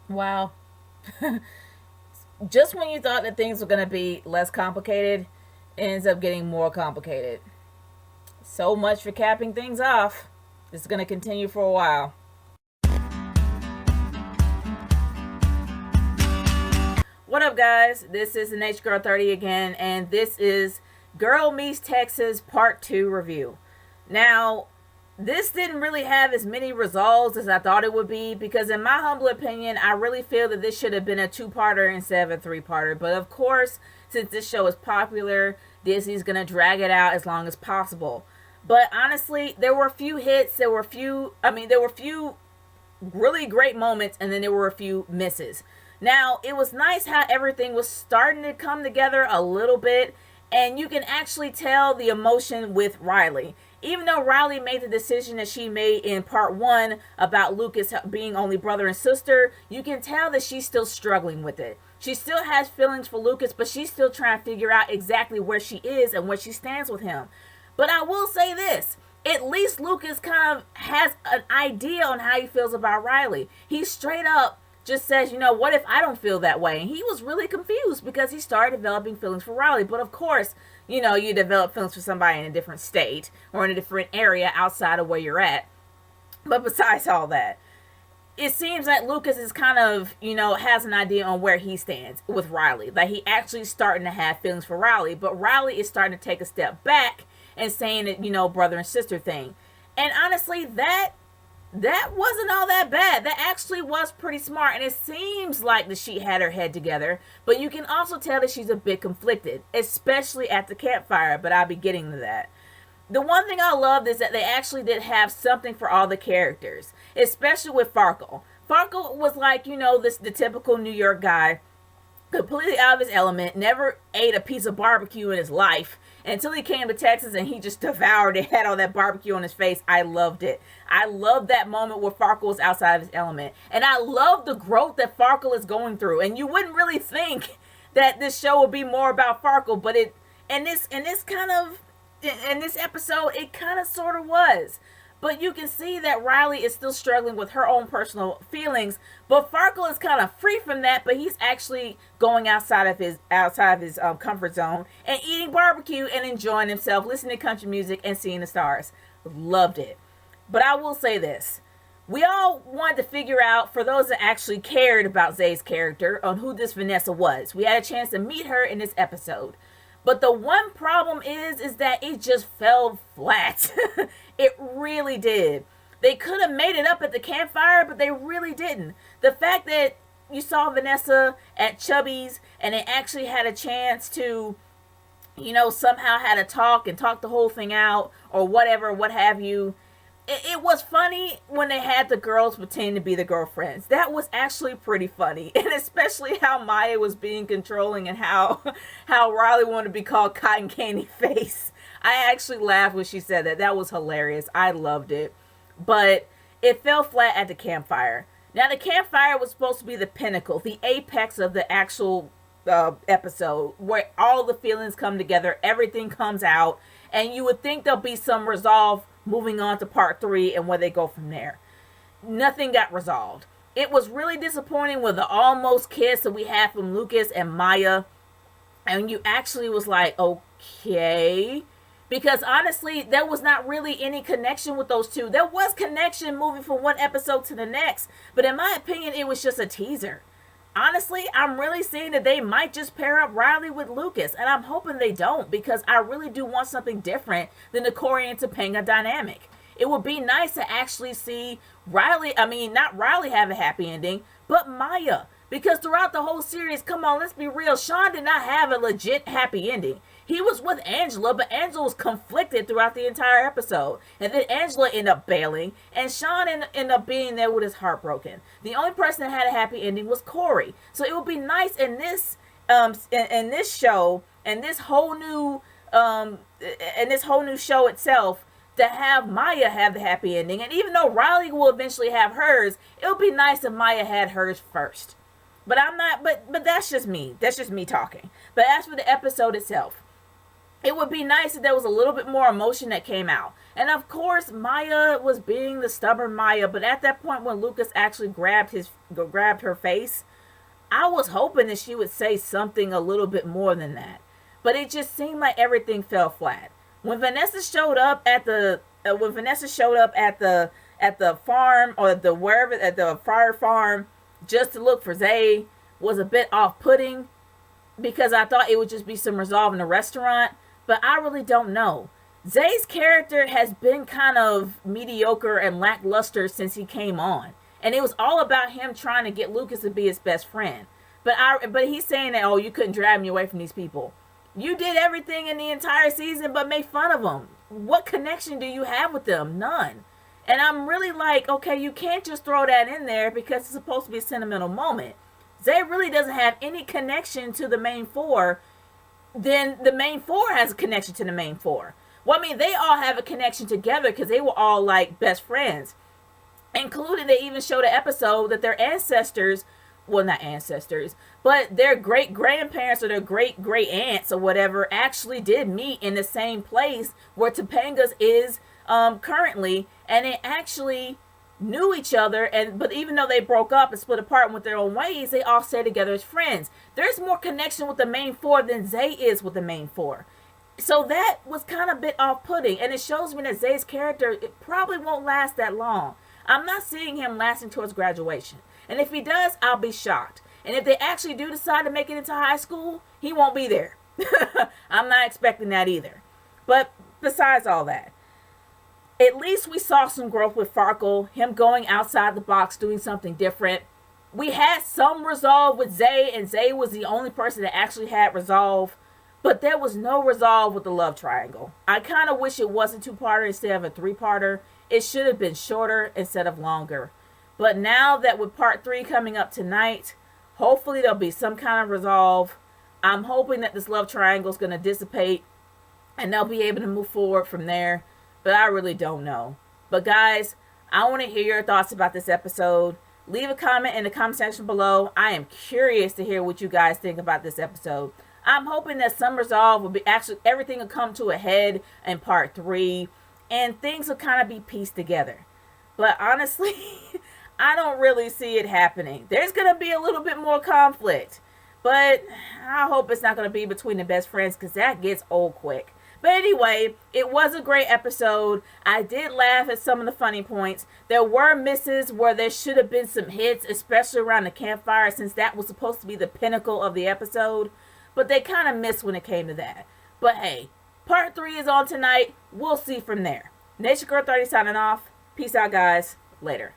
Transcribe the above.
Wow. Just when you thought that things were going to be less complicated, it ends up getting more complicated. So much for capping things off. This is going to continue for a while. What up, guys? This is the Naturegirl 30 again, and this is Girl Meets Texas Part 2 review. Now, this didn't really have as many results as I thought it would be because, in my humble opinion, I really feel that this should have been a two-parter instead of a three-parter. But of course, since this show is popular, Disney's gonna drag it out as long as possible. But honestly, there were a few hits. There were a few really great moments, and then there were a few misses. Now, it was nice how everything was starting to come together a little bit, and you can actually tell the emotion with Riley. Even though Riley made the decision that she made in part one about Lucas being only brother and sister, you can tell that she's still struggling with it. She still has feelings for Lucas, but she's still trying to figure out exactly where she is and where she stands with him. But I will say this, at least Lucas kind of has an idea on how he feels about Riley. He straight up just says, what if I don't feel that way? And he was really confused because he started developing feelings for Riley. But of course, you develop feelings for somebody in a different state or in a different area outside of where you're at. But besides all that, it seems like Lucas is kind of, has an idea on where he stands with Riley. Like he actually starting to have feelings for Riley, but Riley is starting to take a step back and saying that, brother and sister thing. And honestly, that wasn't all that bad. That actually was pretty smart, and it seems like that she had her head together, but you can also tell that she's a bit conflicted, especially at the campfire, but I'll be getting to that. The one thing I loved is that they actually did have something for all the characters, especially with Farkle. Farkle was like, the typical New York guy, completely out of his element, never ate a piece of barbecue in his life until he came to Texas and he just devoured it, had all that barbecue on his face. I loved it. I loved that moment where Farkle was outside of his element. And I love the growth that Farkle is going through. And you wouldn't really think that this show would be more about Farkle, but in this episode, it kind of sort of was. But you can see that Riley is still struggling with her own personal feelings. But Farkle is kind of free from that, but he's actually going outside of his comfort zone and eating barbecue and enjoying himself, listening to country music and seeing the stars. Loved it. But I will say this. We all wanted to figure out, for those that actually cared about Zay's character, on who this Vanessa was. We had a chance to meet her in this episode. But the one problem is that it just fell flat. It really did. They could have made it up at the campfire, but they really didn't. The fact that you saw Vanessa at Chubby's and they actually had a chance to, somehow had a talk and talk the whole thing out or whatever, what have you. It was funny when they had the girls pretend to be the girlfriends. That was actually pretty funny. And especially how Maya was being controlling and how Riley wanted to be called Cotton Candy Face. I actually laughed when she said that. That was hilarious. I loved it. But it fell flat at the campfire. Now, the campfire was supposed to be the pinnacle, the apex of the actual episode, where all the feelings come together, everything comes out, and you would think there'll be some resolve moving on to part 3 and where they go from there. Nothing got resolved. It was really disappointing with the almost kiss that we had from Lucas and Maya. And you actually was like, okay. Because honestly, there was not really any connection with those two. There was connection moving from one episode to the next. But in my opinion, it was just a teaser. Honestly, I'm really seeing that they might just pair up Riley with Lucas, and I'm hoping they don't because I really do want something different than the Corey and Topanga dynamic. It would be nice to actually see not Riley have a happy ending, but Maya. Because throughout the whole series, come on, let's be real, Sean did not have a legit happy ending. He was with Angela, but Angela was conflicted throughout the entire episode. And then Angela ended up bailing, and Sean ended up being there with his heart broken. The only person that had a happy ending was Corey. So it would be nice in this show and this whole new show itself to have Maya have the happy ending. And even though Riley will eventually have hers, it would be nice if Maya had hers first. But I'm not. But that's just me. That's just me talking. But as for the episode itself, it would be nice if there was a little bit more emotion that came out. And of course, Maya was being the stubborn Maya, but at that point when Lucas actually grabbed her face, I was hoping that she would say something a little bit more than that. But it just seemed like everything fell flat. When Vanessa showed up at the farm, or the wherever, at the fire farm, just to look for Zay, was a bit off-putting, because I thought it would just be some resolve in the restaurant, but I really don't know. Zay's character has been kind of mediocre and lackluster since he came on. And it was all about him trying to get Lucas to be his best friend. But he's saying that, oh, you couldn't drag me away from these people. You did everything in the entire season but make fun of them. What connection do you have with them? None. And I'm really like, okay, you can't just throw that in there because it's supposed to be a sentimental moment. Zay really doesn't have any connection to the main four. Then the main four has a connection to the main four. Well, I mean, they all have a connection together because they were all like best friends. Including, they even showed an episode that their ancestors, well, not ancestors, but their great grandparents or their great great aunts or whatever actually did meet in the same place where Topanga's is currently, and they actually knew each other. But even though they broke up and split apart and went their own ways, they all stayed together as friends. There's more connection with the main four than Zay is with the main four. So that was kind of a bit off-putting, and it shows me that Zay's character, it probably won't last that long. I'm not seeing him lasting towards graduation. And if he does, I'll be shocked. And if they actually do decide to make it into high school, he won't be there. I'm not expecting that either. But besides all that, at least we saw some growth with Farkle, him going outside the box, doing something different. We had some resolve with Zay, and Zay was the only person that actually had resolve. But there was no resolve with the love triangle. I kind of wish it was a two-parter instead of a three-parter. It should have been shorter instead of longer. But now that with part 3 coming up tonight, hopefully there'll be some kind of resolve. I'm hoping that this love triangle is going to dissipate and they'll be able to move forward from there. But I really don't know. But guys, I want to hear your thoughts about this episode. Leave a comment in the comment section below. I am curious to hear what you guys think about this episode. I'm hoping that some resolve will be actually, everything will come to a head in part 3. And things will kind of be pieced together. But honestly, I don't really see it happening. There's going to be a little bit more conflict. But I hope it's not going to be between the best friends, because that gets old quick. But anyway, it was a great episode. I did laugh at some of the funny points. There were misses where there should have been some hits, especially around the campfire, since that was supposed to be the pinnacle of the episode. But they kind of missed when it came to that. But hey, part 3 is on tonight. We'll see from there. Naturegirl 30 signing off. Peace out, guys. Later.